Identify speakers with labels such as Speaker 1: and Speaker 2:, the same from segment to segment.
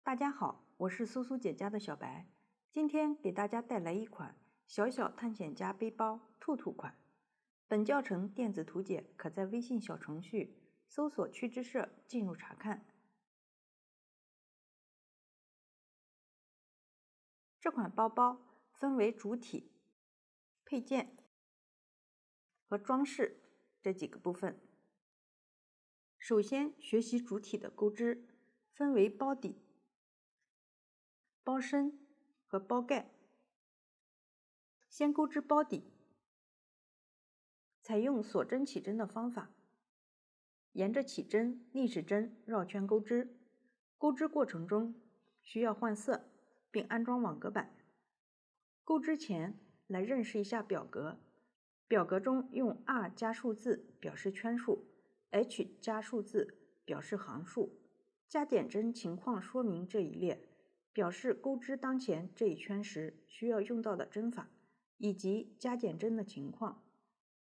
Speaker 1: 大家好，我是苏苏姐家的小白，今天给大家带来一款小小探险家背包兔兔款。本教程电子图解可在微信小程序搜索“趣之社”进入查看。这款包包分为主体、配件和装饰这几个部分。首先学习主体的钩织，分为包底、包身和包盖。先钩织包底，采用锁针起针的方法，沿着起针、逆时针绕圈钩织。钩织过程中需要换色，并安装网格板。钩织前来认识一下表格，表格中用 R 加数字表示圈数， H 加数字表示行数，加减针情况说明这一列表示钩织当前这一圈时需要用到的针法以及加减针的情况。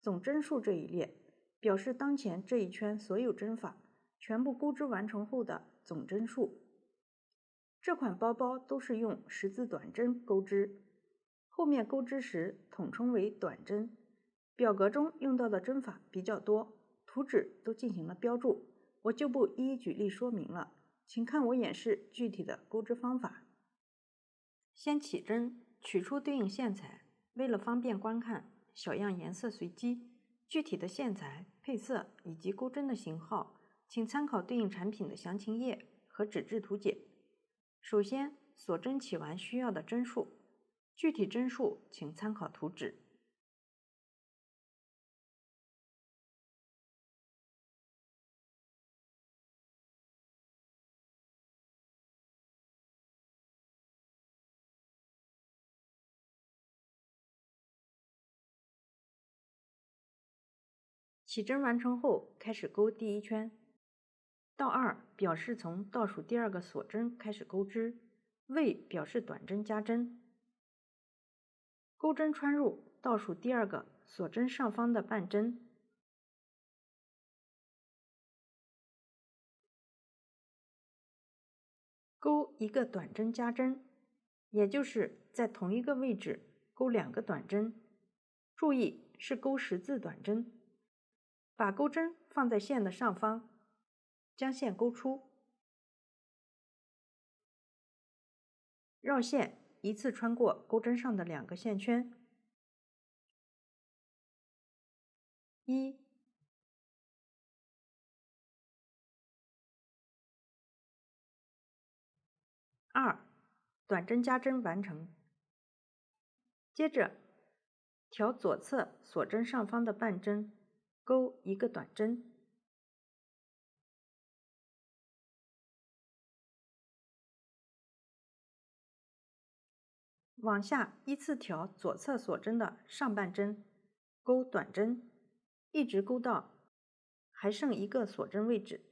Speaker 1: 总针数这一列表示当前这一圈所有针法全部钩织完成后的总针数。这款包包都是用十字短针钩织，后面钩织时统称为短针。表格中用到的针法比较多，图纸都进行了标注，我就不一一举例说明了，请看我演示具体的钩织方法。先起针，取出对应线材，为了方便观看，小样颜色随机，具体的线材、配色以及钩针的型号，请参考对应产品的详情页和纸质图解。首先，锁针起完需要的针数，具体针数请参考图纸。起针完成后，开始钩第一圈。倒2表示从倒数第2个锁针开始钩织，位表示短针加针。钩针穿入倒数第2个锁针上方的半针，钩一个短针加针，也就是在同一个位置钩2个短针，注意是钩十字短针。把钩针放在线的上方，将线钩出，绕线一次穿过钩针上的2个线圈。1、2，短针加针完成。接着调左侧锁针上方的半针，钩一个短针。往下依次调左侧锁针的上半针，钩短针，一直钩到还剩1个锁针位置。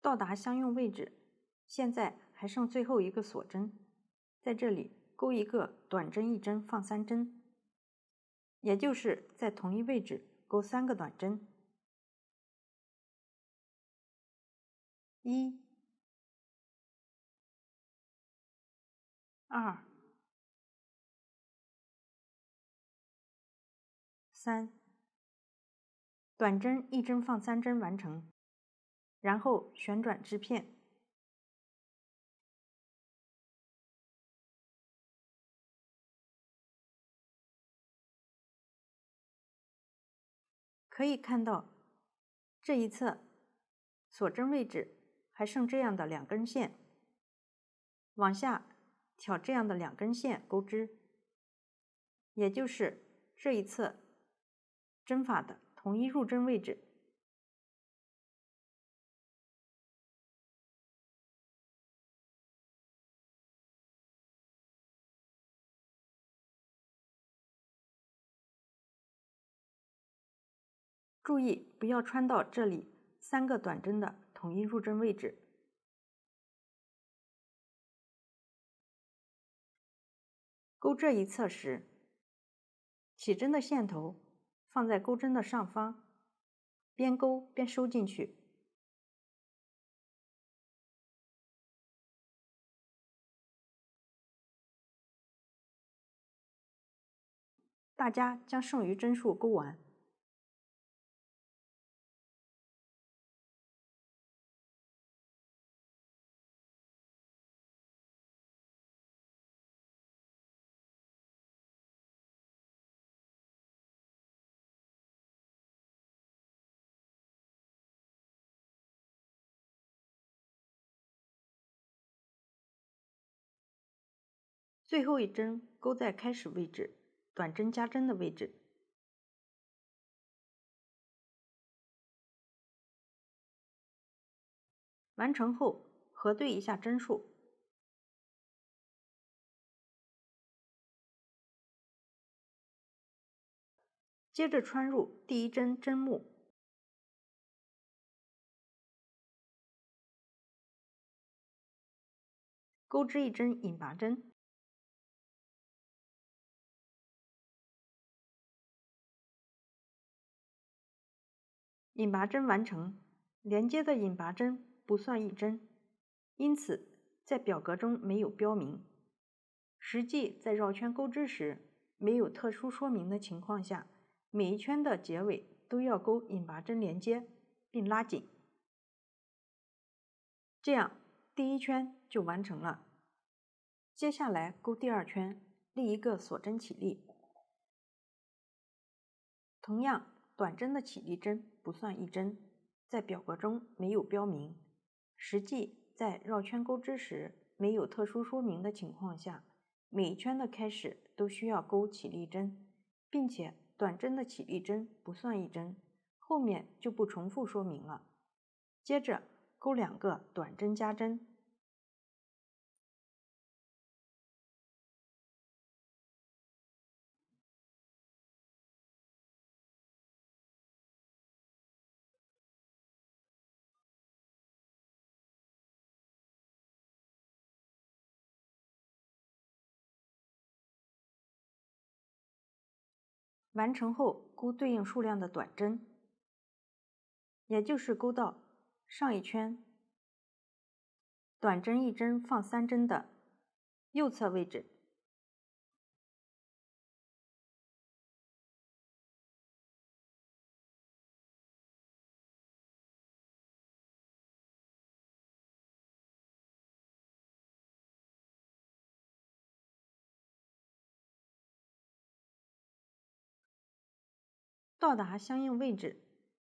Speaker 1: 到达相用位置，现在还剩最后1个锁针，在这里钩一个短针1针放3针，也就是在同一位置钩3个短针。1、2、3，短针1针放3针完成，然后旋转织片。可以看到这一侧锁针位置还剩这样的2根线，往下挑这样的2根线钩织，也就是这一侧针法的同一入针位置。注意不要穿到这里3个短针的统一入针位置。钩这一侧时，起针的线头放在钩针的上方，边钩边收进去。大家将剩余针数钩完。最后一针钩在开始位置，短针加针的位置。完成后核对一下针数。接着穿入第一针针目，钩织一针引拔针。引拔针完成，连接的引拔针不算一针，因此在表格中没有标明。实际在绕圈钩织时，没有特殊说明的情况下，每一圈的结尾都要钩引拔针连接，并拉紧。这样第一圈就完成了。接下来钩第2圈，立一个锁针起立。同样，短针的起立针不算一针，在表格中没有标明。实际在绕圈钩织时，没有特殊说明的情况下，每一圈的开始都需要钩起立针，并且短针的起立针不算一针，后面就不重复说明了。接着钩2个短针加针。完成后钩对应数量的短针，也就是钩到上一圈短针1针放3针的右侧位置。到达相应位置，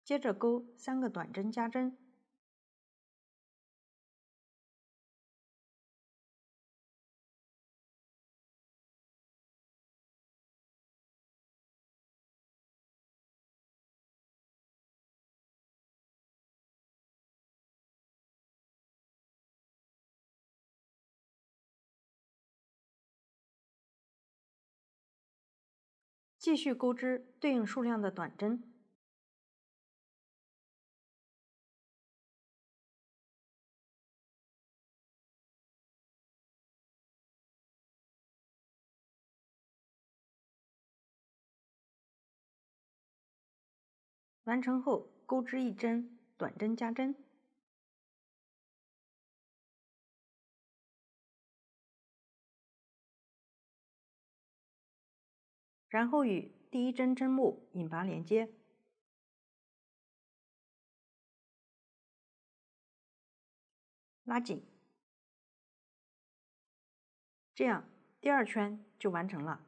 Speaker 1: 接着钩3个短针加针。继续钩织对应数量的短针。完成后钩织1针短针加针。然后与第一针针目引拔连接，拉紧。这样第2圈就完成了。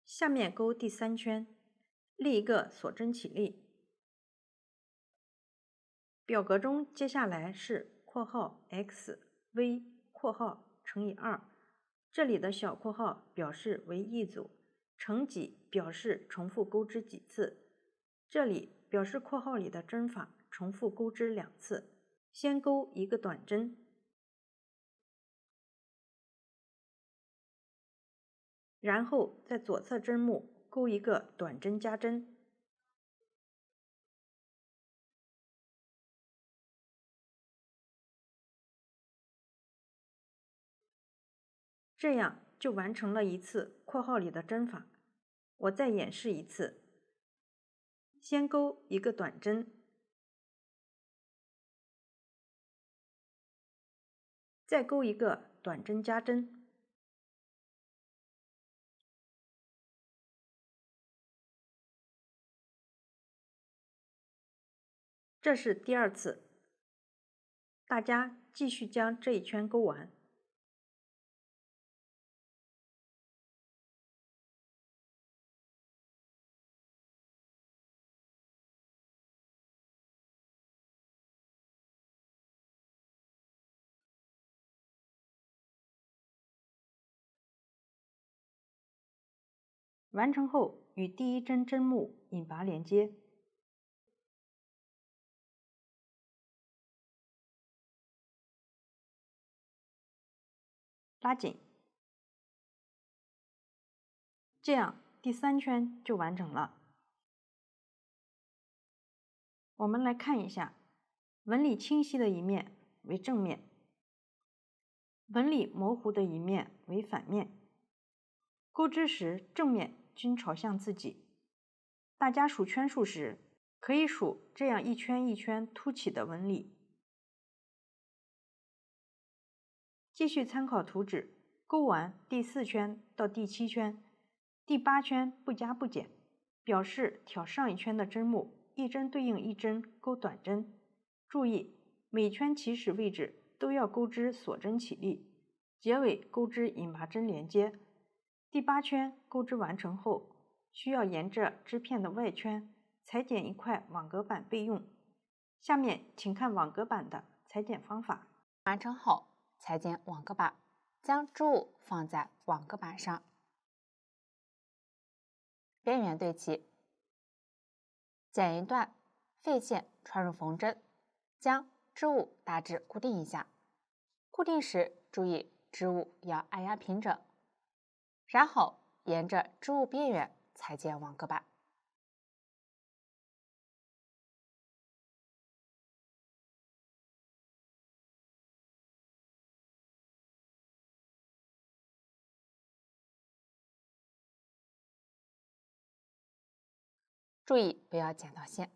Speaker 1: 下面钩第3圈，立一个锁针起立。表格中接下来是括号 x v 括号乘以2，这里的小括号表示为一组，乘几表示重复钩织几次，这里表示括号里的针法重复钩织2次。先钩一个短针，然后在左侧针目钩一个短针加针。这样就完成了一次括号里的针法。我再演示一次，先钩一个短针，再钩一个短针加针，这是第二次。大家继续将这一圈钩完。完成后，与第一针针目引拔连接。拉紧，这样第3圈就完成了。我们来看一下，纹理清晰的一面为正面，纹理模糊的一面为反面。钩织时正面均朝向自己。大家数圈数时，可以数这样一圈一圈凸起的纹理。继续参考图纸，钩完第4圈到第7圈，第8圈不加不减，表示挑上一圈的针目，一针对应一针钩短针。注意，每圈起始位置都要钩织锁针起立，结尾钩织引拔针连接。第8圈钩织完成后，需要沿着织片的外圈裁剪一块网格板备用。下面请看网格板的裁剪方法。
Speaker 2: 完成后，裁剪网格板，将织物放在网格板上，边缘对齐，剪一段废线穿入缝针，将织物大致固定一下。固定时注意织物要按压平整，然后沿着织物边缘裁剪网格板。注意不要剪到线。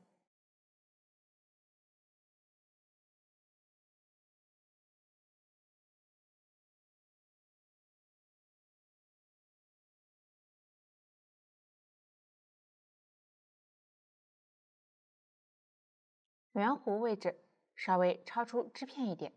Speaker 2: 圆弧位置稍微超出织片一点。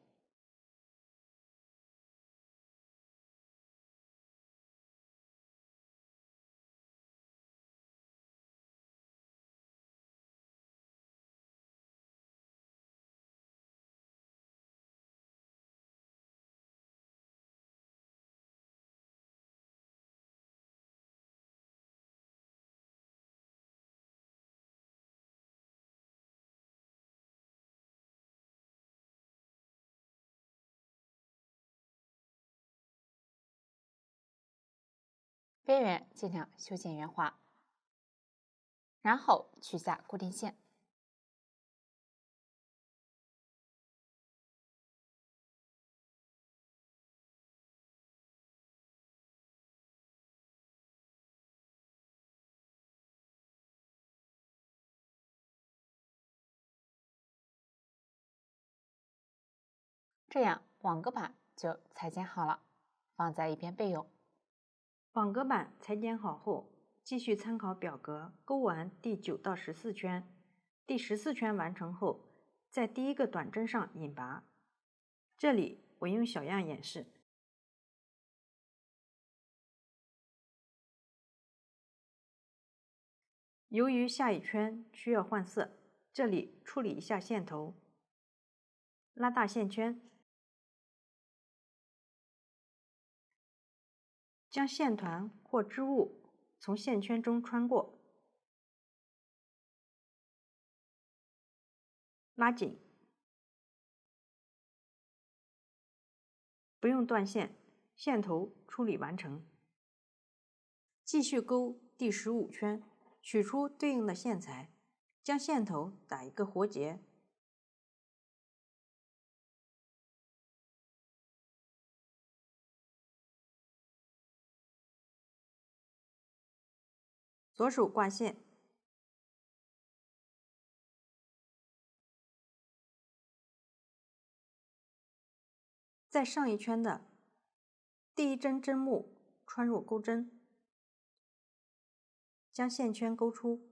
Speaker 2: 边缘尽量修剪圆滑，然后取下固定线。这样网格板就裁剪好了，放在一边备用。
Speaker 1: 网格板裁剪好后，继续参考表格钩完第9到14圈，第14圈完成后，在第一个短针上引拔。这里我用小样演示。由于下一圈需要换色，这里处理一下线头，拉大线圈，将线团或织物从线圈中穿过，拉紧，不用断线，线头处理完成。继续钩第15圈，取出对应的线材，将线头打一个活结，左手挂线，在上一圈的第一针针目穿入钩针，将线圈勾出，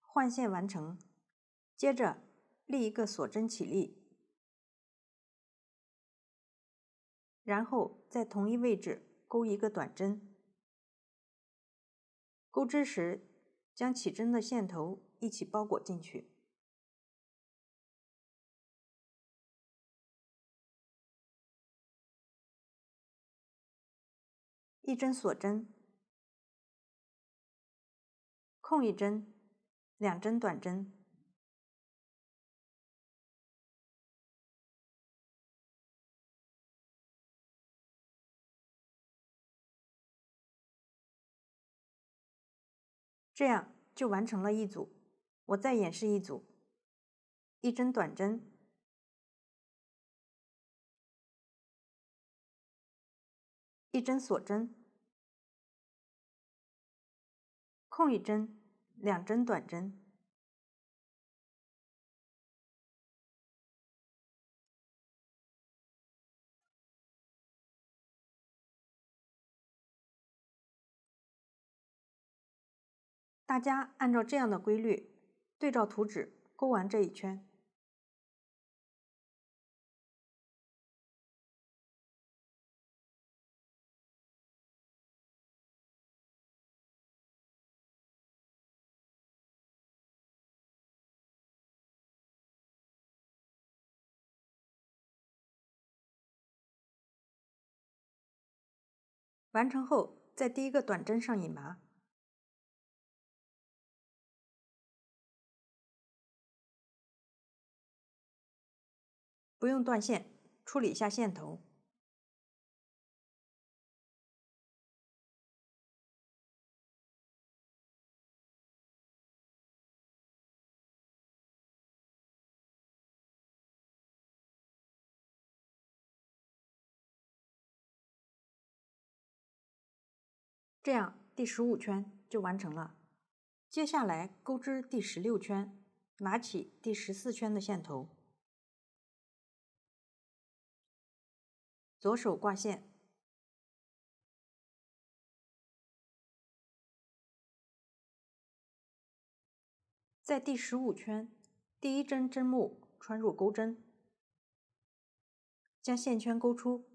Speaker 1: 换线完成。接着立一个锁针起立，然后在同一位置钩一个短针。钩织时，将起针的线头一起包裹进去。一针锁针，空一针，2针短针。这样就完成了一组。我再演示一组，一针短针，一针锁针，空一针，2针短针。大家按照这样的规律，对照图纸钩完这一圈。完成后，在第一个短针上引麻，不用断线，处理一下线头。这样第15圈就完成了。接下来钩织第16圈，拿起第14圈的线头，左手挂线，在第15圈第一针针目穿入钩针，将线圈勾出，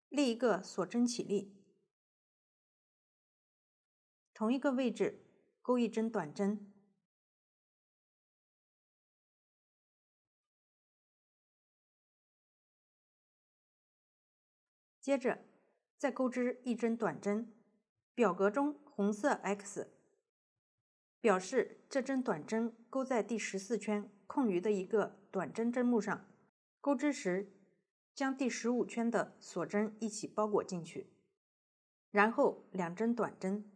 Speaker 1: 立一个锁针起立，同一个位置钩一针短针，接着再钩织一针短针。表格中红色 X 表示这针短针钩在第14圈空余的一个短针针目上，钩织时将第15圈的锁针一起包裹进去，然后2针短针。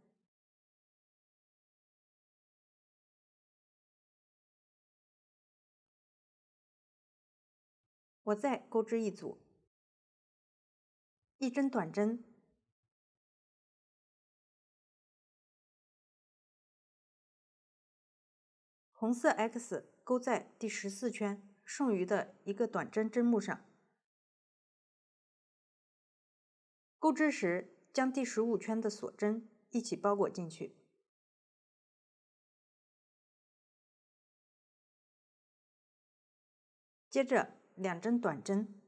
Speaker 1: 我再钩织一组，一针短针，红色 X 钩在第14圈剩余的一个短针针目上，钩织时将第15圈的锁针一起包裹进去，接着2针短针，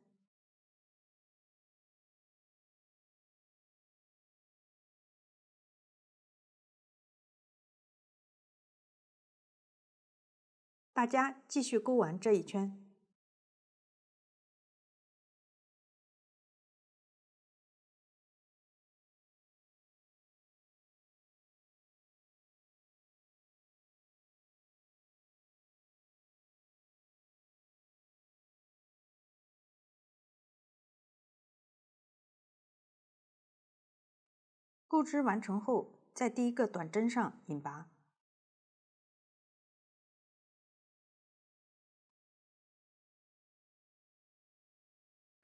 Speaker 1: 大家继续钩完这一圈。钩织完成后，在第一个短针上引拔。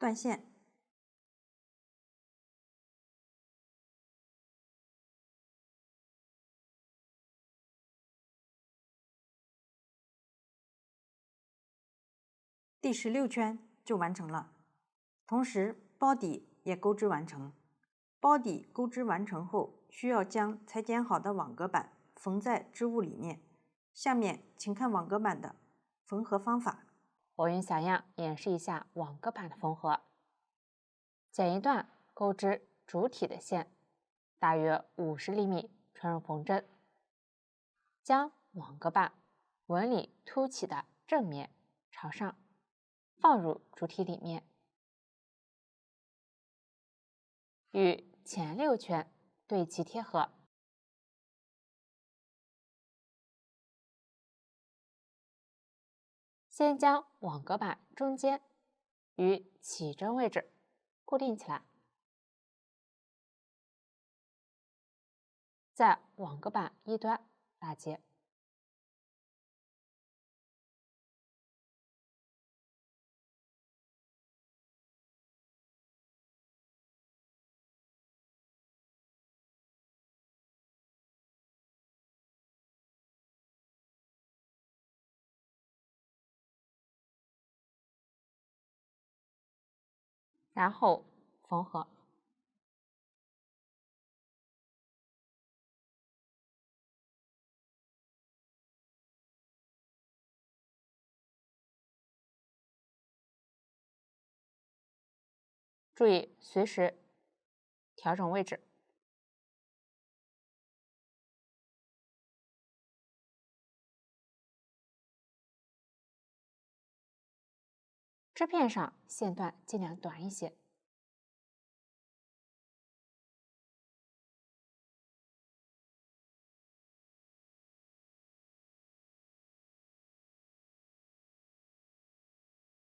Speaker 1: 断线。第16圈就完成了，同时包底也钩织完成。包底钩织完成后，需要将裁剪好的网格板缝在织物里面。下面请看网格板的缝合方法。
Speaker 2: 我用小样演示一下网格板的缝合。剪一段钩织主体的线，大约50厘米，穿入缝针，将网格板纹理凸起的正面朝上，放入主体里面，与前6圈对齐贴合。先将网格板中间与起针位置固定起来，在网格板一端打结。然后缝合。注意随时调整位置。织片上线段尽量短一些。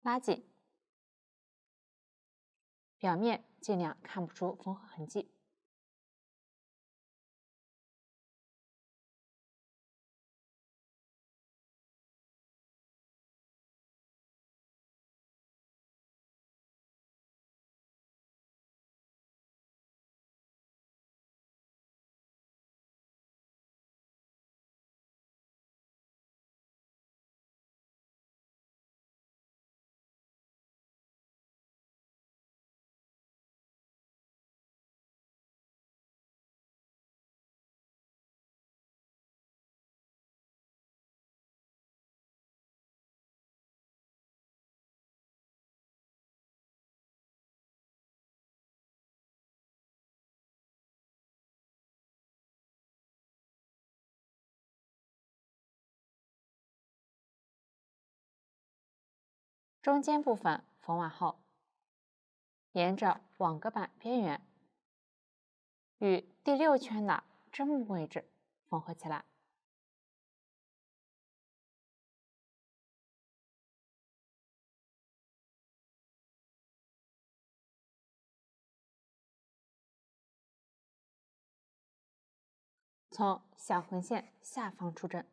Speaker 2: 拉紧，表面尽量看不出缝合痕迹。中间部分缝完后，沿着网格板边缘与第6圈的针目位置缝合起来。从小横线下方出针。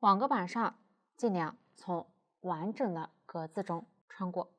Speaker 2: 网格板上尽量从完整的格子中穿过。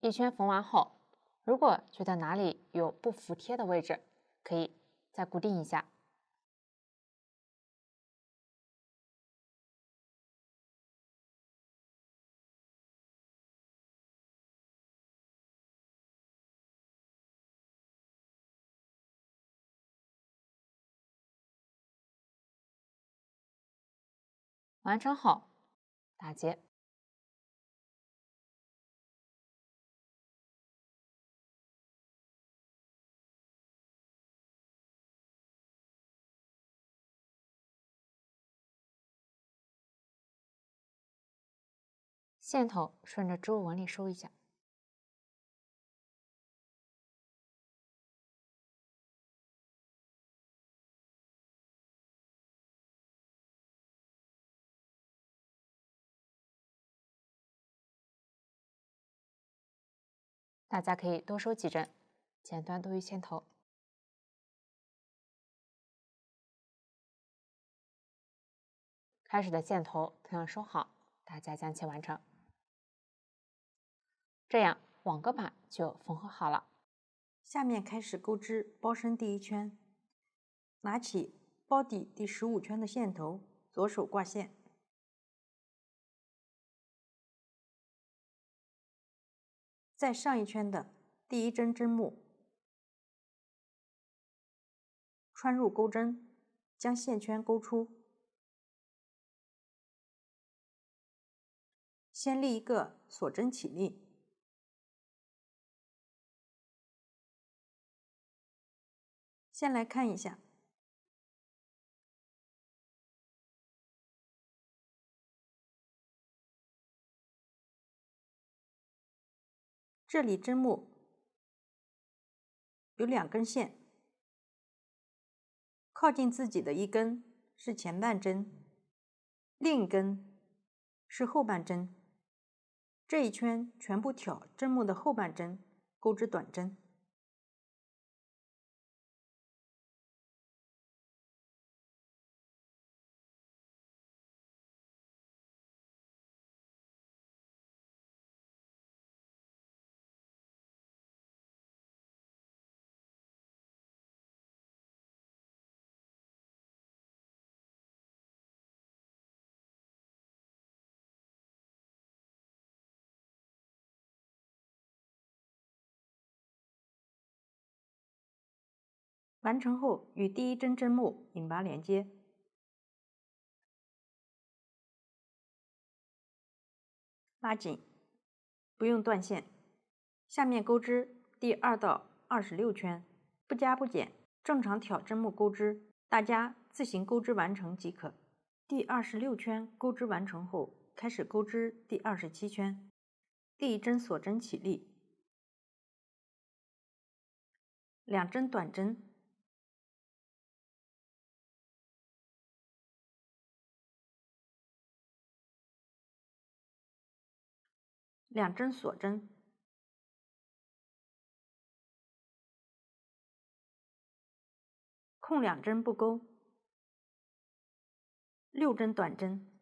Speaker 2: 一圈缝完后，如果觉得哪里有不服帖的位置，可以再固定一下。完成后打结。线头顺着织物纹理收一下。大家可以多收几针，剪断多余线头。开始的线头同样收好，大家将其完成。这样网格板就缝合好了。
Speaker 1: 下面开始钩织包身第一圈，拿起包底第15圈的线头，左手挂线，在上一圈的第1针针目穿入钩针，将线圈勾出，先立一个锁针起立。先来看一下，这里针目有2根线，靠近自己的一根是前半针，另一根是后半针。这一圈全部挑针目的后半针，钩织短针。完成后，与第1针针目引拔连接，拉紧，不用断线。下面钩织第2到26圈，不加不减，正常挑针目钩织，大家自行钩织完成即可。第26圈钩织完成后，开始钩织第27圈，第1针锁针起立，2针短针。2针锁针，空2针不钩，6针短针，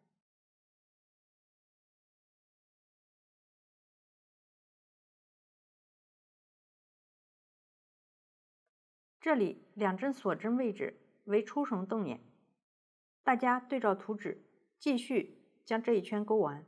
Speaker 1: 这里2针锁针位置为出绳动眼，大家对照图纸继续将这一圈钩完。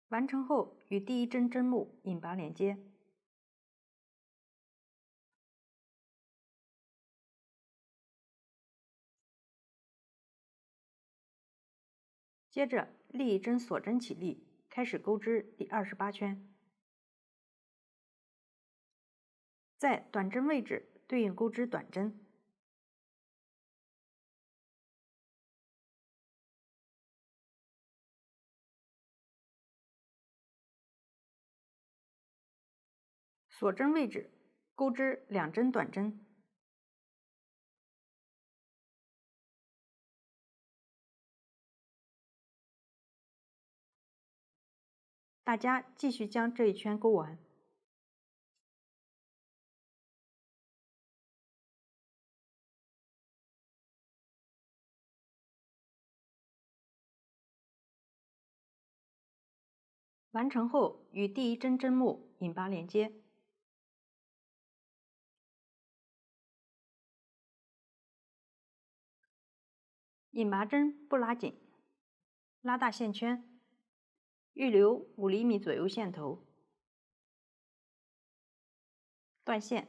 Speaker 1: 完成后，与第1针针目引拔连接，接着立1针锁针起立，开始钩织第28圈，在短针位置对应钩织短针。锁针位置钩织2针短针，大家继续将这一圈钩完。完成后，与第1针针目引拔连接，引拔针不拉紧，拉大线圈，预留5厘米左右线头，断线，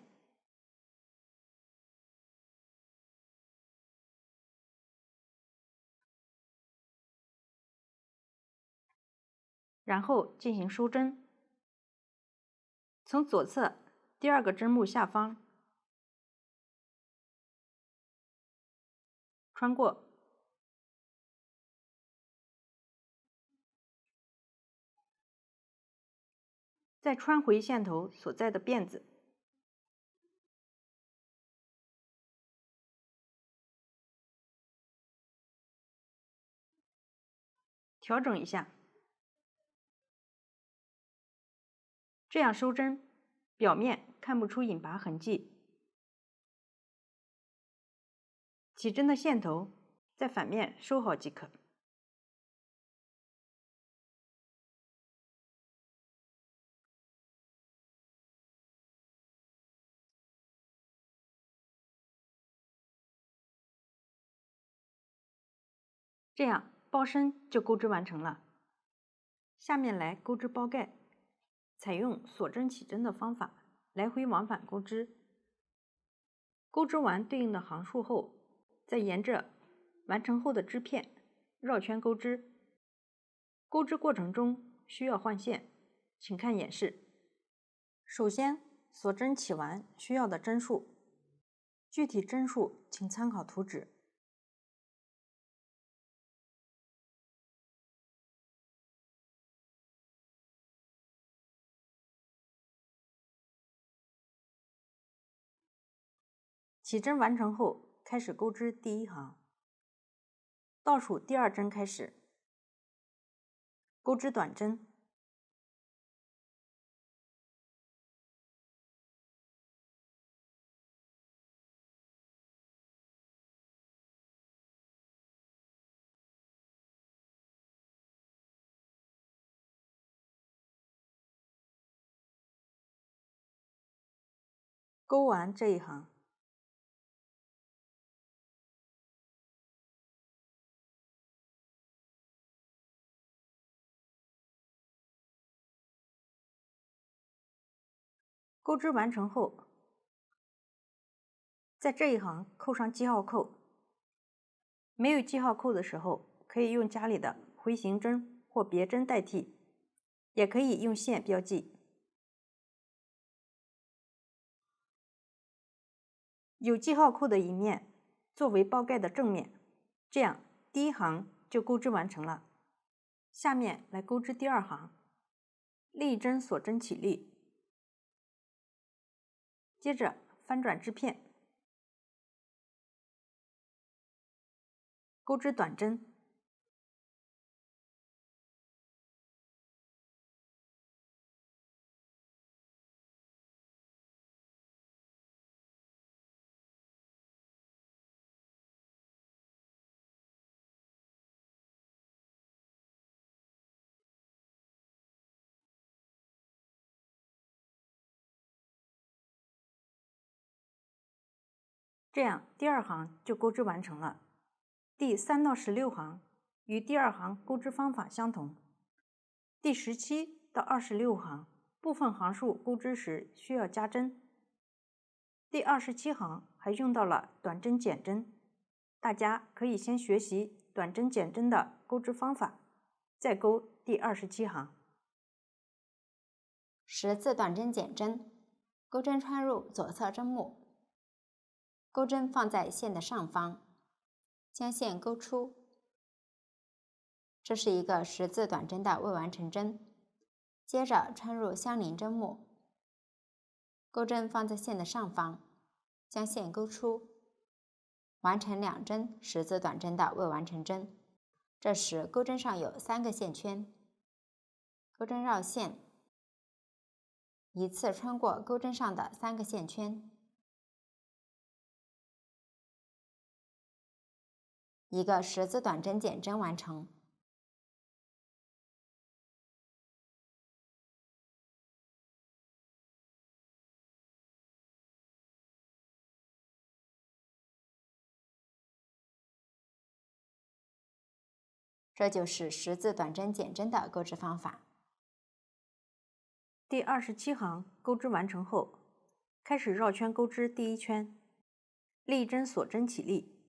Speaker 1: 然后进行收针。从左侧第2个针目下方穿过，再穿回线头所在的辫子，调整一下，这样收针，表面看不出引拔痕迹。起针的线头在反面收好即可。这样包身就钩织完成了。下面来钩织包盖，采用锁针起针的方法，来回往返钩织。钩织完对应的行数后，再沿着完成后的织片绕圈钩织。钩织过程中需要换线，请看演示。首先，锁针起完需要的针数，具体针数请参考图纸。起针完成后，开始钩织第1行，倒数第2针开始，钩织短针，钩完这一行。钩织完成后，在这一行扣上记号扣。没有记号扣的时候，可以用家里的回形针或别针代替，也可以用线标记。有记号扣的一面作为包盖的正面，这样第1行就钩织完成了。下面来钩织第2行，立针锁针起立，接着翻转织片，钩织短针，这样第2行就钩织完成了。第3到16行与第2行钩织方法相同。第17到26行部分行数钩织时需要加针。第27行还用到了短针减针，大家可以先学习短针减针的钩织方法，再钩第27行。
Speaker 2: 十字短针减针，钩针穿入左侧针目，钩针放在线的上方，将线钩出。这是一个十字短针的未完成针。接着穿入相邻针目，钩针放在线的上方，将线钩出，完成2针十字短针的未完成针。这时钩针上有3个线圈，钩针绕线，一次穿过钩针上的3个线圈，一个十字短针减针完成。这就是十字短针减针的钩织方法。
Speaker 1: 第27行钩织完成后，开始绕圈钩织第一圈，立针锁针起立，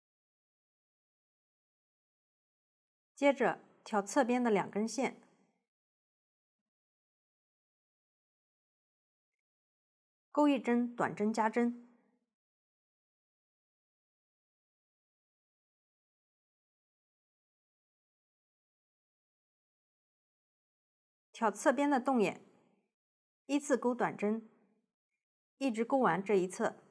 Speaker 1: 接着挑侧边的2根线，钩一针短针加针，挑侧边的洞眼，依次钩短针，一直钩完这一侧。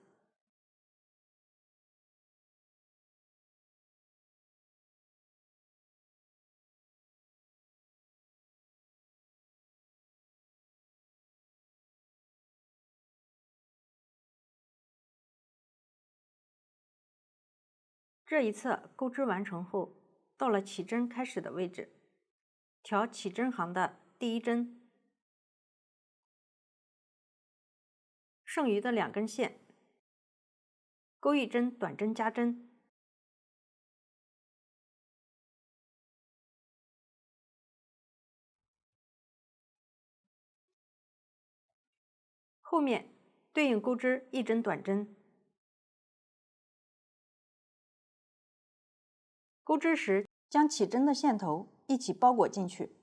Speaker 1: 这一侧钩织完成后，到了起针开始的位置，挑起针行的第一针，剩余的2根线，钩一针短针加针，后面对应钩织一针短针。钩织时，将起针的线头一起包裹进去。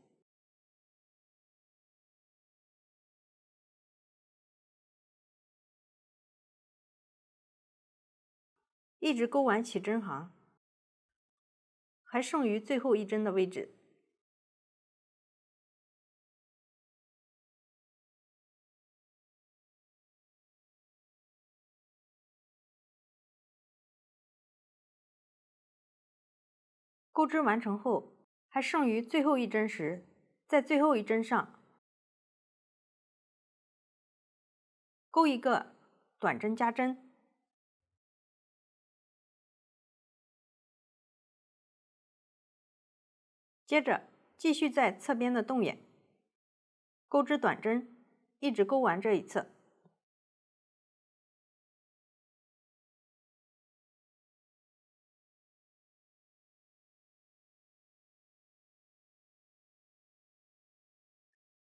Speaker 1: 一直钩完起针行，还剩余最后一针的位置。钩织完成后，还剩余最后一针时，在最后一针上钩一个短针加针，接着继续在侧边的洞眼钩织短针，一直钩完这一侧。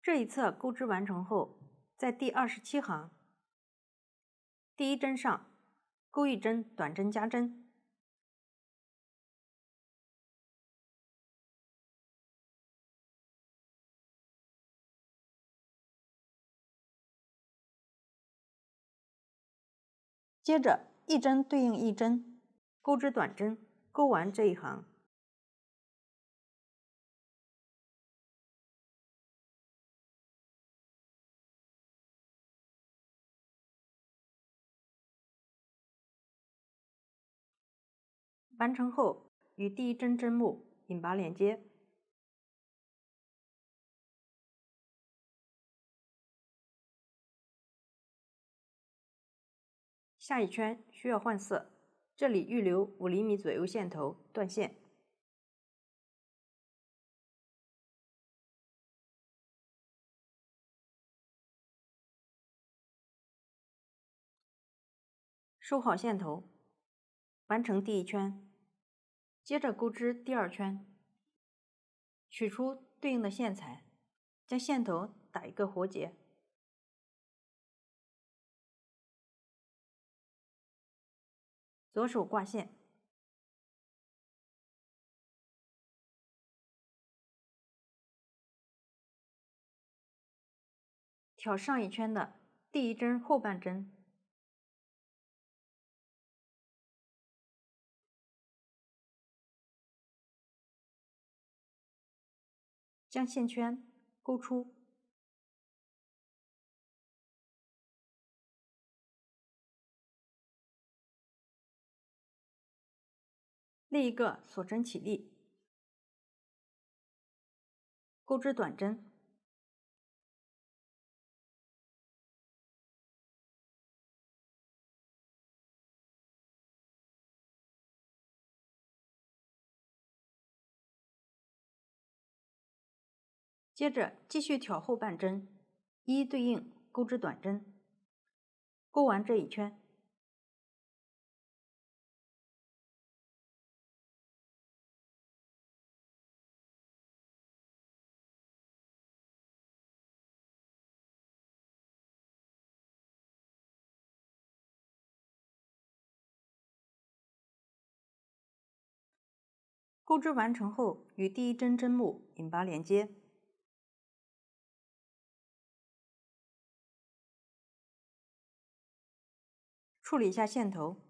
Speaker 1: 这一侧钩织完成后，在第27行第一针上钩一针短针加针，接着一针对应一针，钩织短针，钩完这一行。完成后，与第一针针目引拔连接。下一圈需要换色，这里预留5厘米左右线头断线。收好线头，完成第一圈，接着钩织第2圈，取出对应的线材，将线头打一个活结，左手挂线，挑上一圈的第一针后半针，将线圈钩出，立一个锁针起立，钩织短针，接着继续挑后半针，一一对应钩织短针，钩完这一圈。钩织完成后，与第一针针目引拔连接。处理一下线头。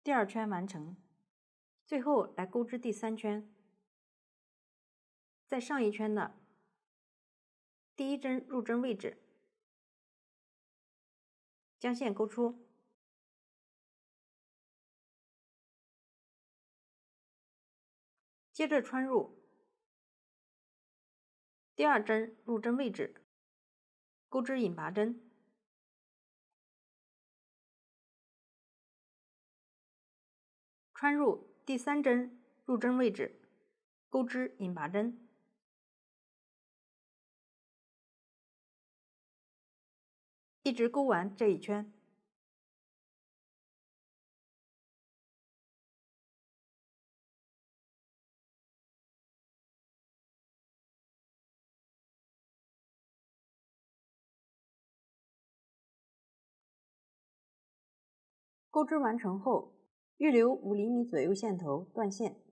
Speaker 1: 第2圈完成，最后来钩织第3圈。在上一圈的第一针入针位置，将线钩出，接着穿入第2针入针位置，钩织引拔针，穿入第3针入针位置，钩织引拔针，一直钩完这一圈。钩织完成后，预留5厘米左右线头断线。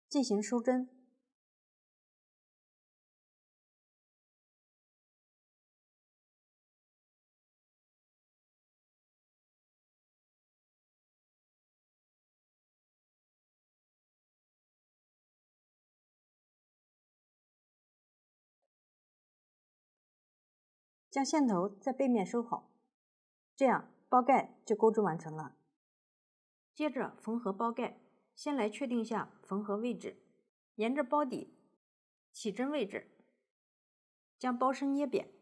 Speaker 1: 进行收针。将线头在背面收好，这样包盖就钩织完成了。接着缝合包盖，先来确定下缝合位置，沿着包底起针位置，将包身捏扁，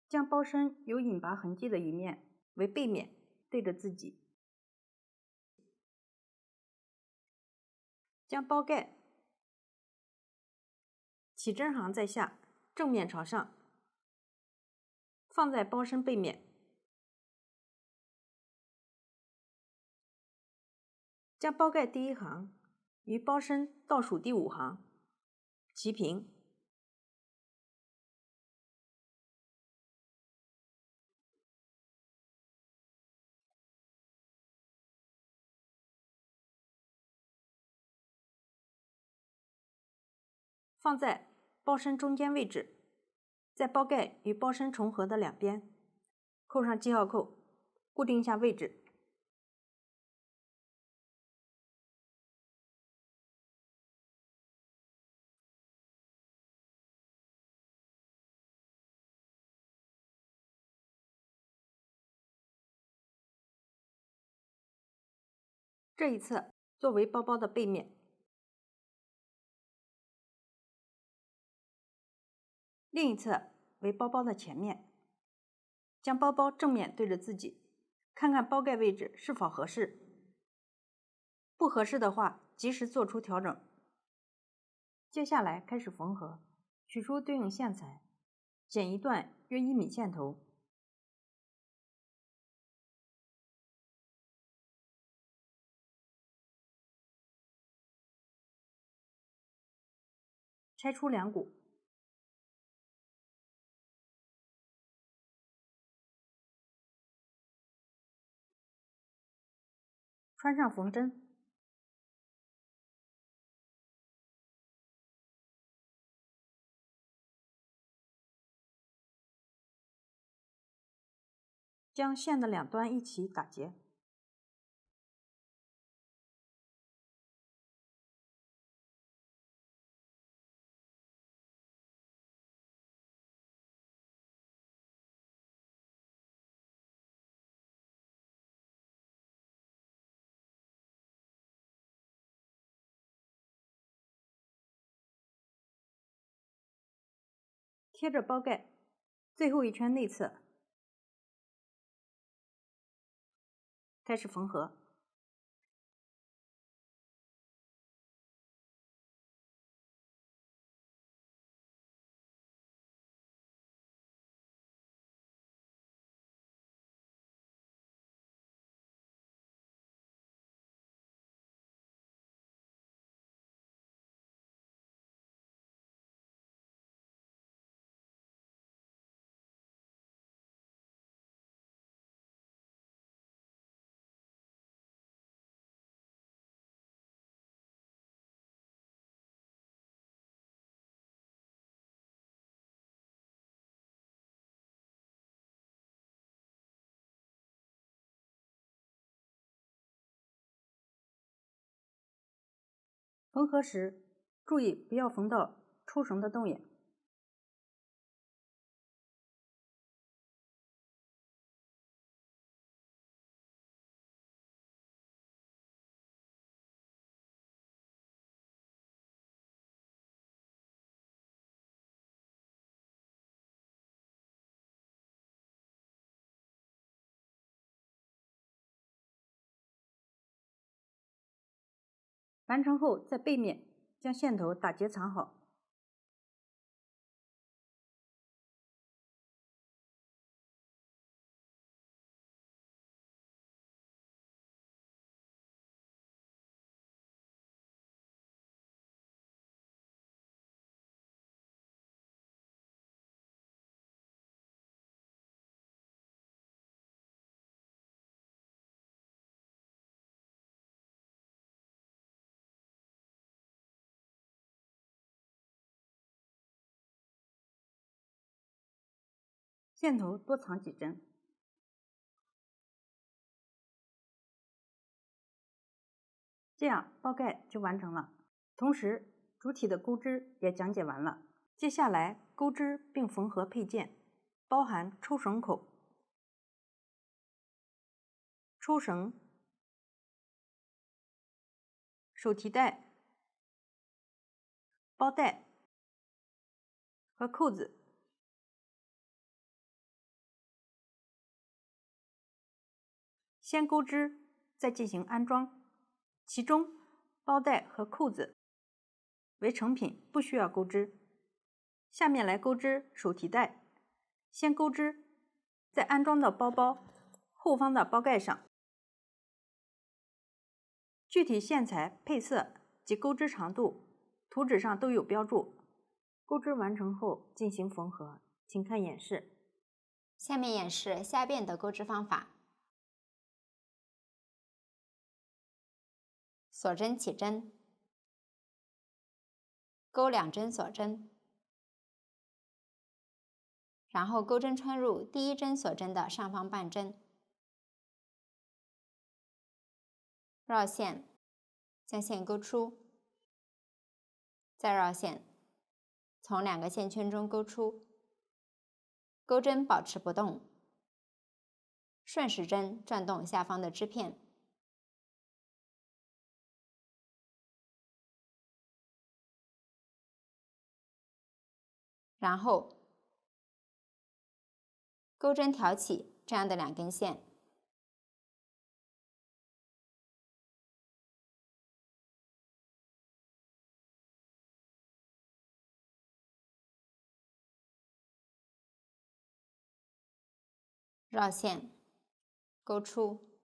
Speaker 1: 将包身有引拔痕迹的一面为背面对着自己，将包盖起针行在下，正面朝上，放在包身背面，将包盖第1行与包身倒数第5行齐平，放在包身中间位置，在包盖与包身重合的两边扣上记号扣，固定一下位置。这一侧作为包包的背面，另一侧为包包的前面，将包包正面对着自己，看看包盖位置是否合适，不合适的话及时做出调整。接下来开始缝合，取出对应线材，剪一段约1米线头，拆出2股，穿上缝针，将线的两端一起打结，贴着包盖，最后一圈内侧开始缝合。缝合时注意不要缝到抽绳的洞眼。完成后，在背面将线头打结藏好。线头多藏几针，这样包盖就完成了。同时，主体的钩织也讲解完了。接下来，钩织并缝合配件，包含抽绳口、抽绳、手提袋、包带和扣子。先钩织，再进行安装。其中，包带和扣子为成品，不需要钩织。下面来钩织手提袋，先钩织在安装的包包后方的包盖上。具体线材、配色及钩织长度，图纸上都有标注。钩织完成后进行缝合，请看演示。
Speaker 3: 下面演示下边的钩织方法。锁针起针，钩2针锁针，然后钩针穿入第1针锁针的上方半针，绕线，将线钩出，再绕线，从2个线圈中钩出，钩针保持不动，顺时针转动下方的织片，然后钩针挑起这样的2根线，绕线，钩出，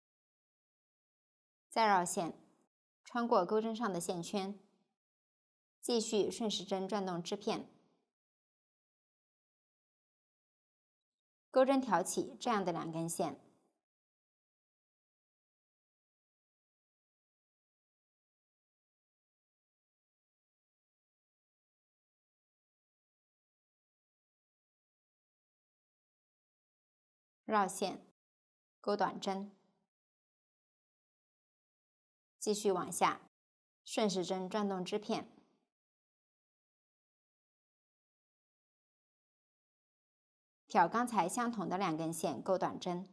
Speaker 3: 再绕线，穿过钩针上的线圈，继续顺时针转动织片，钩针挑起这样的2根线，绕线，钩短针，继续往下，顺时针转动织片，挑刚才相同的2根线钩短针，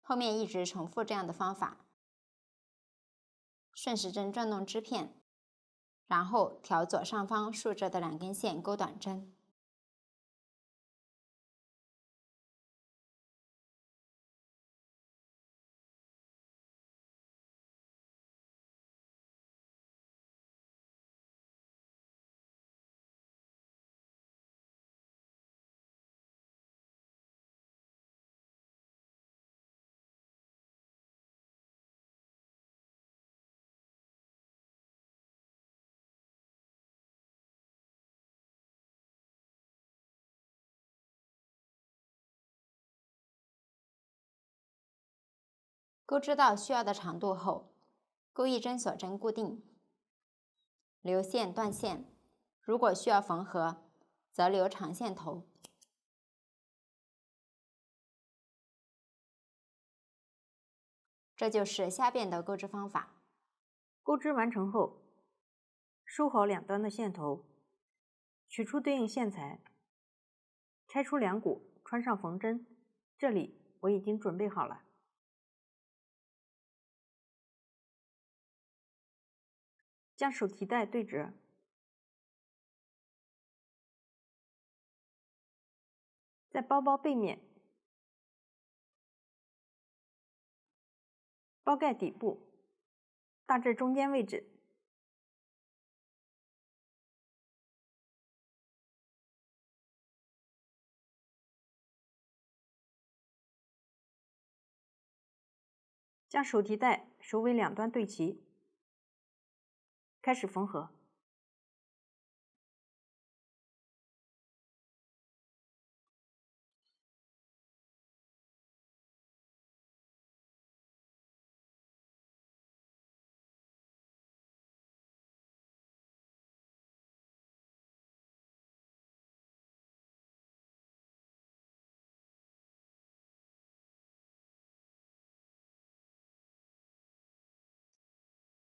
Speaker 3: 后面一直重复这样的方法，顺时针转动织片，然后调左上方竖着的2根线钩短针。钩织到需要的长度后，钩一针锁针固定，留线断线。如果需要缝合，则留长线头。这就是虾辫的钩织方法。
Speaker 1: 钩织完成后，收好两端的线头，取出对应线材，拆出两股，穿上缝针。这里我已经准备好了。将手提袋对折，在包包背面、包盖底部、大致中间位置，将手提袋首尾两端对齐，开始缝合。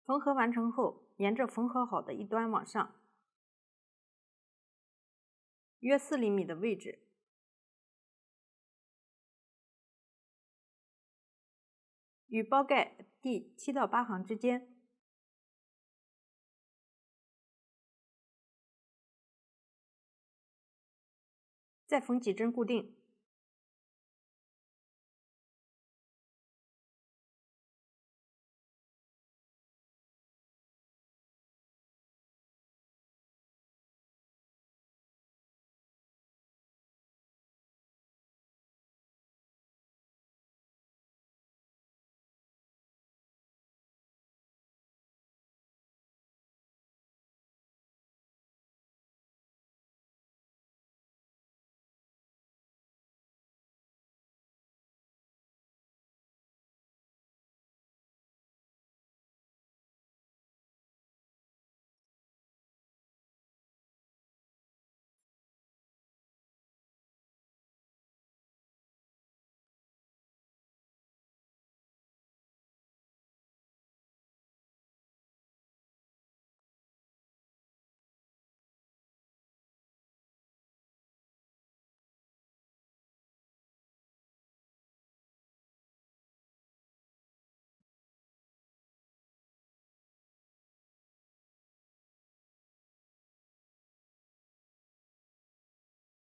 Speaker 1: 缝合完成后，沿着缝合好的一端往上，约4厘米的位置，与包盖第7到8行之间，再缝几针固定。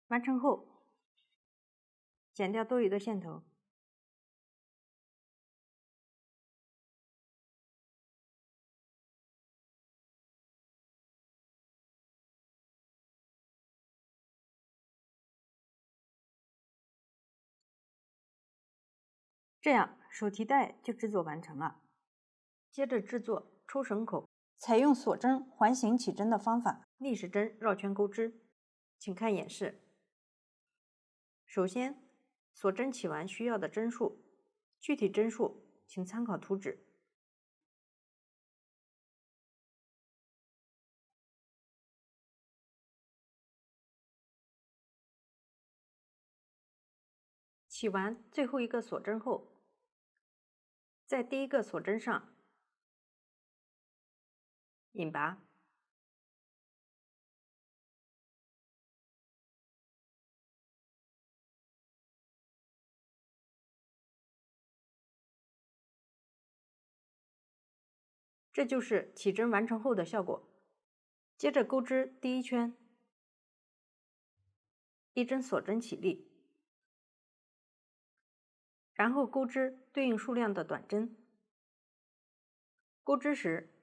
Speaker 1: 完成后，剪掉多余的线头。这样手提袋就制作完成了。接着制作抽绳口，采用锁针环形起针的方法，逆时针绕圈钩织。请看演示。首先，锁针起完需要的针数，具体针数请参考图纸。起完最后一个锁针后，在第一个锁针上引拔，这就是起针完成后的效果。接着钩织第一圈，一针锁针起立，然后钩织对应数量的短针。钩织时，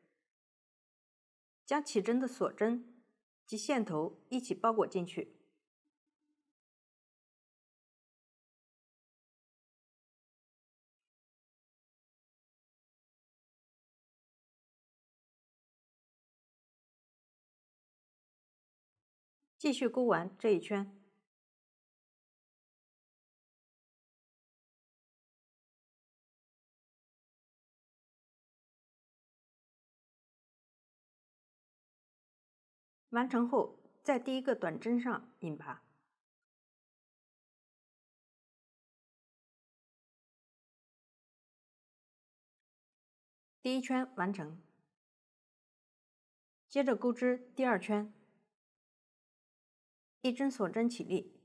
Speaker 1: 将起针的锁针及线头一起包裹进去。继续钩完这一圈。完成后，在第一个短针上引拔。第一圈完成，接着钩织第二圈，一针锁针起立，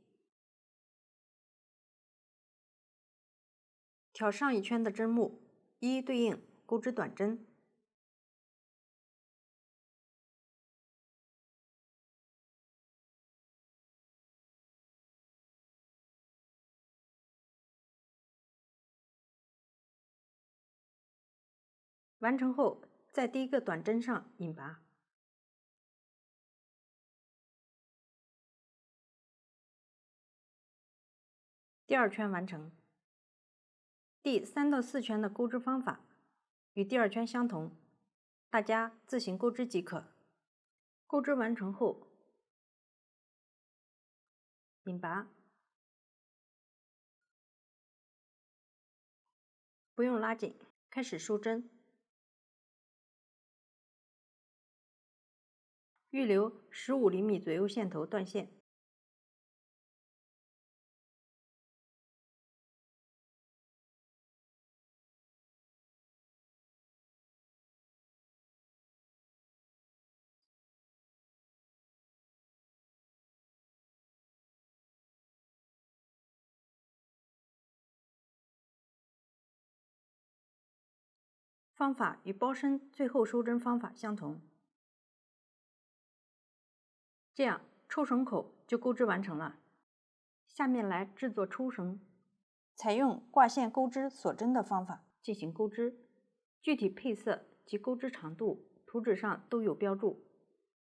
Speaker 1: 挑上一圈的针目，一一对应钩织短针。完成后，在第一个短针上引拔。第二圈完成。第3到4圈的钩织方法与第二圈相同，大家自行钩织即可。钩织完成后，引拔，不用拉紧，开始收针。预留15厘米左右线头断线。方法与包身最后收针方法相同。这样抽绳口就钩织完成了。下面来制作抽绳，采用挂线钩织锁针的方法进行钩织，具体配色及钩织长度图纸上都有标注，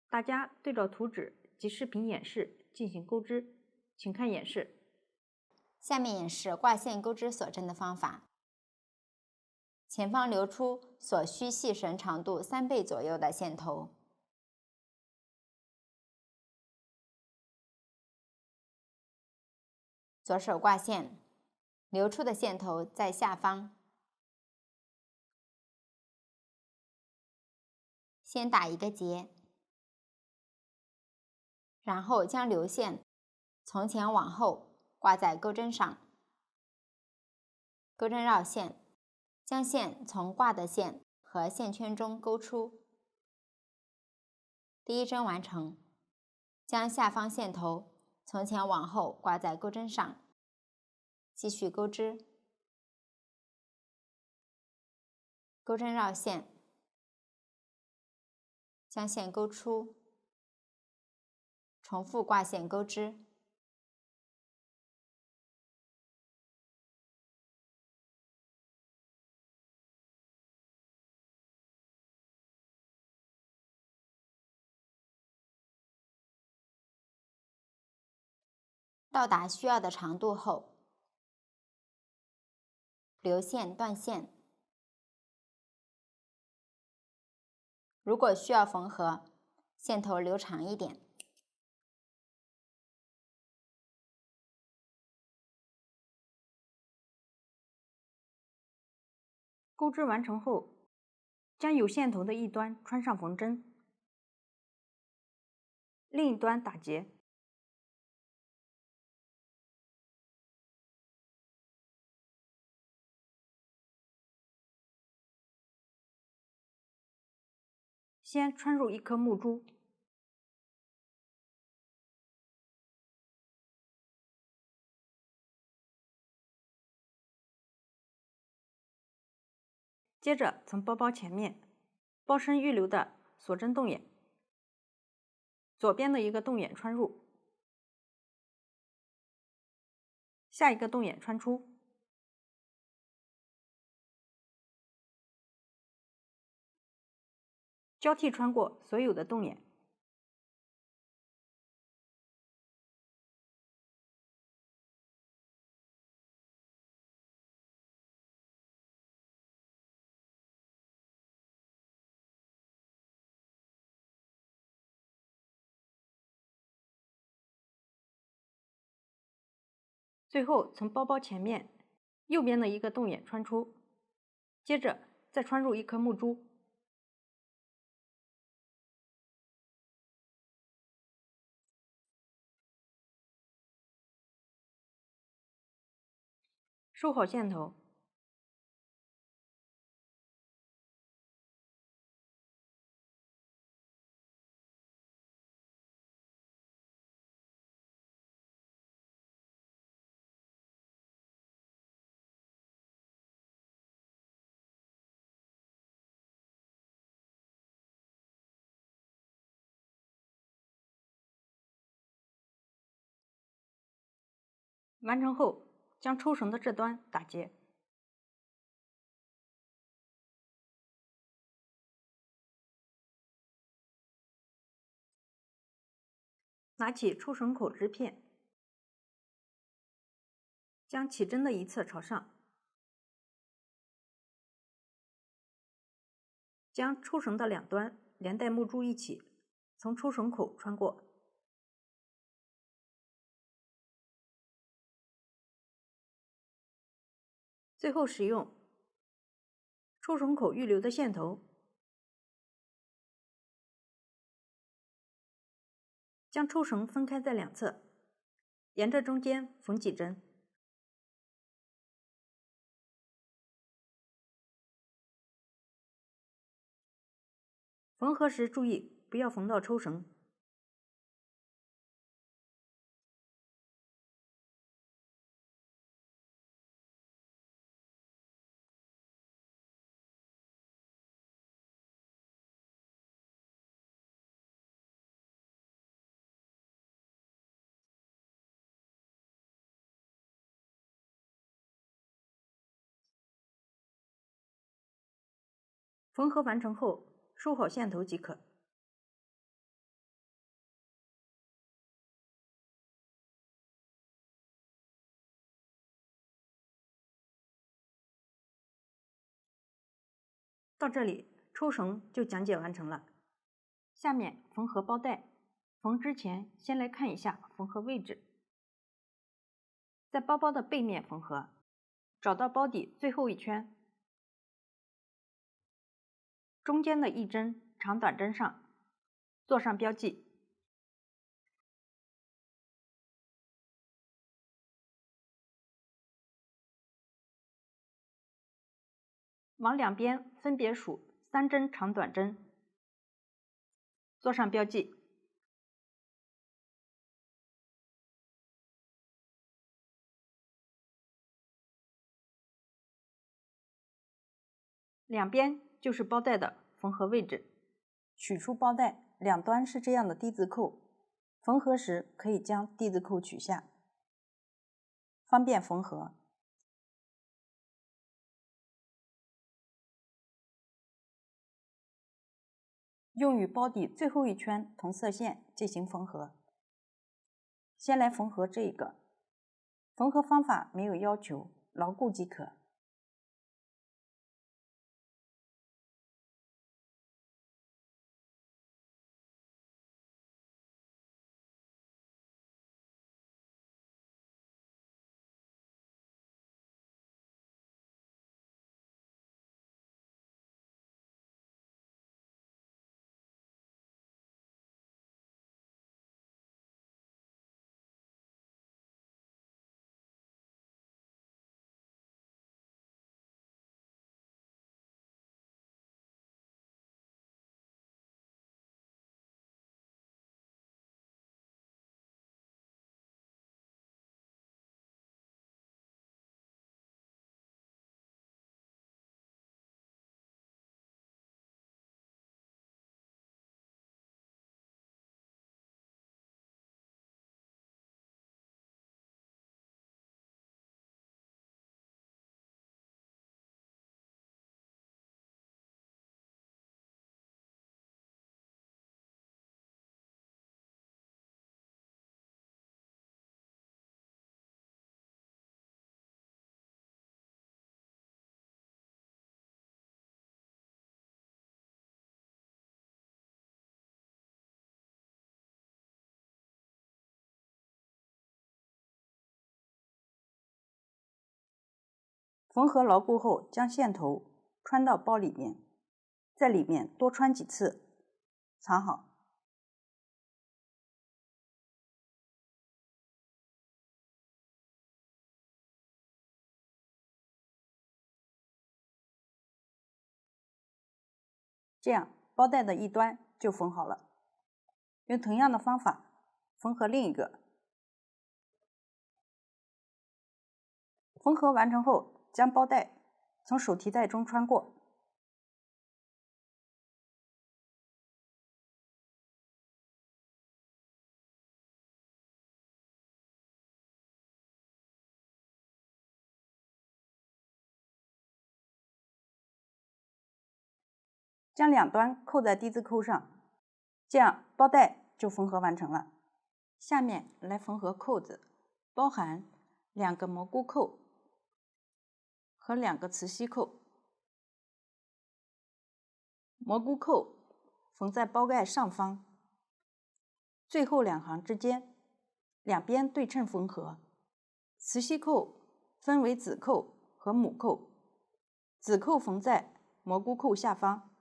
Speaker 1: 大家对照图纸及视频演示进行钩织，请看演示。
Speaker 3: 下面演示挂线钩织锁针的方法。前方留出所需细绳长度3倍左右的线头。左手挂线，留出的线头在下方。先打一个结，然后将流线从前往后挂在钩针上。钩针绕线，将线从挂的线和线圈中勾出。第一针完成，将下方线头从前往后挂在钩针上，继续钩织。钩针绕线，将线勾出，重复挂线钩织。到达需要的长度后，留线断线。如果需要缝合，线头留长一点。
Speaker 1: 钩织完成后，将有线头的一端穿上缝针，另一端打结。先穿入一颗木珠，接着从包包前面包身预留的锁针洞眼左边的一个洞眼穿入，下一个洞眼穿出，交替穿过所有的洞眼。最后从包包前面右边的一个洞眼穿出，接着再穿入一颗木珠，收好线头。完成后，将抽绳的这端打结。拿起抽绳口织片，将起针的一侧朝上，将抽绳的两端连带木珠一起从抽绳口穿过。最后使用抽绳口预留的线头，将抽绳分开在两侧，沿着中间缝几针。缝合时注意不要缝到抽绳。缝合完成后，收好线头即可。到这里，抽绳就讲解完成了。下面缝合包带，缝之前先来看一下缝合位置。在包包的背面缝合，找到包底最后一圈，中间的一针长短针上做上标记，往两边分别数3针长短针，做上标记。两边就是包带的缝合位置。取出包带，两端是这样的 D 字扣，缝合时可以将 D 字扣取下，方便缝合。用与包底最后一圈同色线进行缝合。先来缝合这个，缝合方法没有要求，牢固即可。缝合牢固后，将线头穿到包里面，在里面多穿几次，藏好。这样包带的一端就缝好了。用同样的方法缝合另一个。缝合完成后，将包带从手提袋中穿过。将两端扣在低字扣上，这样包带就缝合完成了。下面来缝合扣子，包含2个蘑菇扣和2个磁吸扣。蘑菇扣缝在包盖上方，最后2行之间，两边对称缝合。磁吸扣分为子扣和母扣，子扣缝在蘑菇扣下方，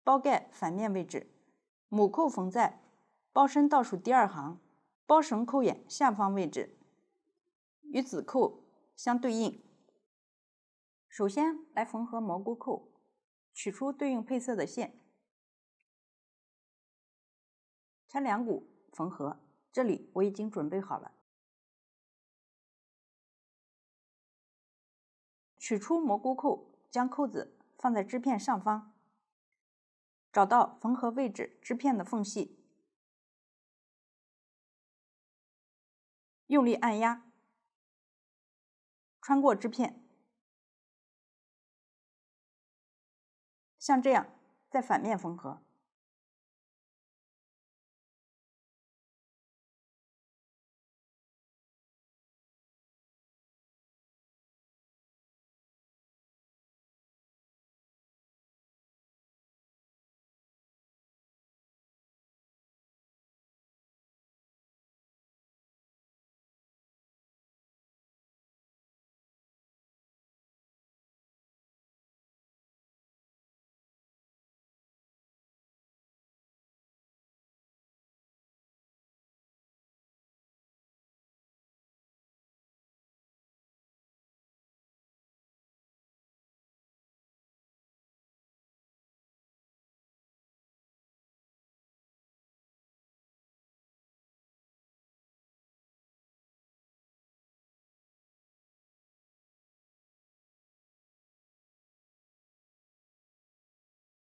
Speaker 1: 包盖反面位置，母扣缝在包身倒数第2行，包绳扣眼下方位置，与子扣相对应。首先来缝合蘑菇扣，取出对应配色的线，拆2股缝合。这里我已经准备好了。取出蘑菇扣，将扣子放在织片上方，找到缝合位置织片的缝隙，用力按压，穿过织片，像这样在反面缝合。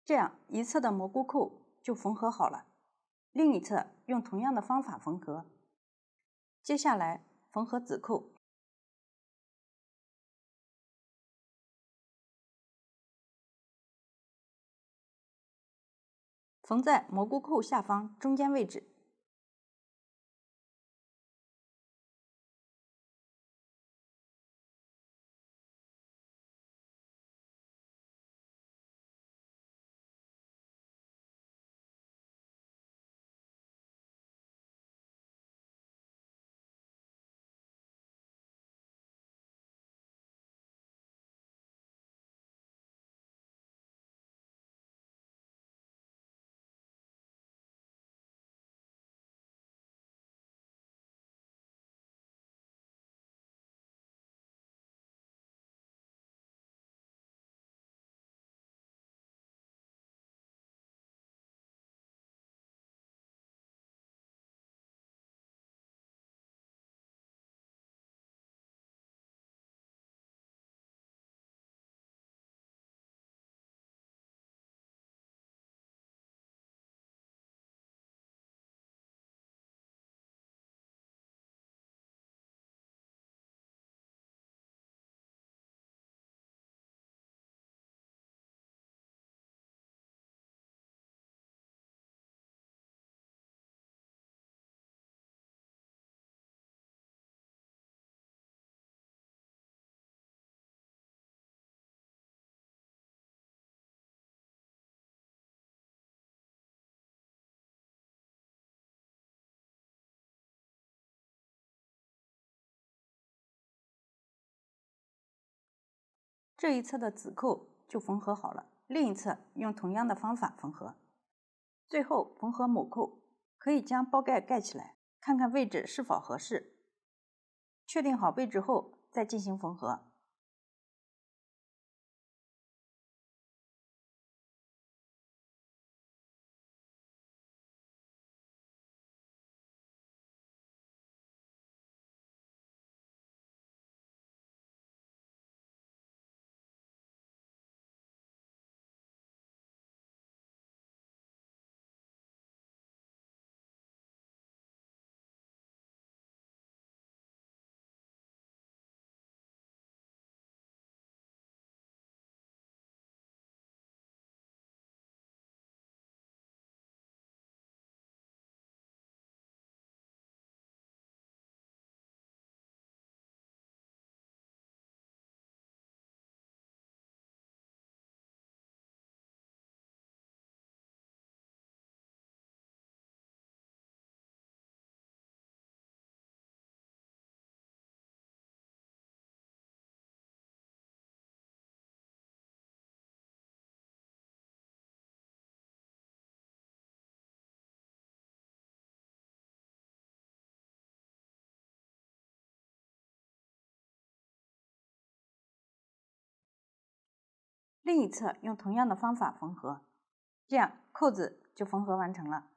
Speaker 1: 这样一侧的蘑菇扣就缝合好了，另一侧用同样的方法缝合。接下来缝合子扣，缝在蘑菇扣下方中间位置。这一侧的子扣就缝合好了，另一侧用同样的方法缝合。最后缝合某扣，可以将包盖盖起来，看看位置是否合适。确定好位置后再进行缝合。另一侧用同样的方法缝合，这样扣子就缝合完成了。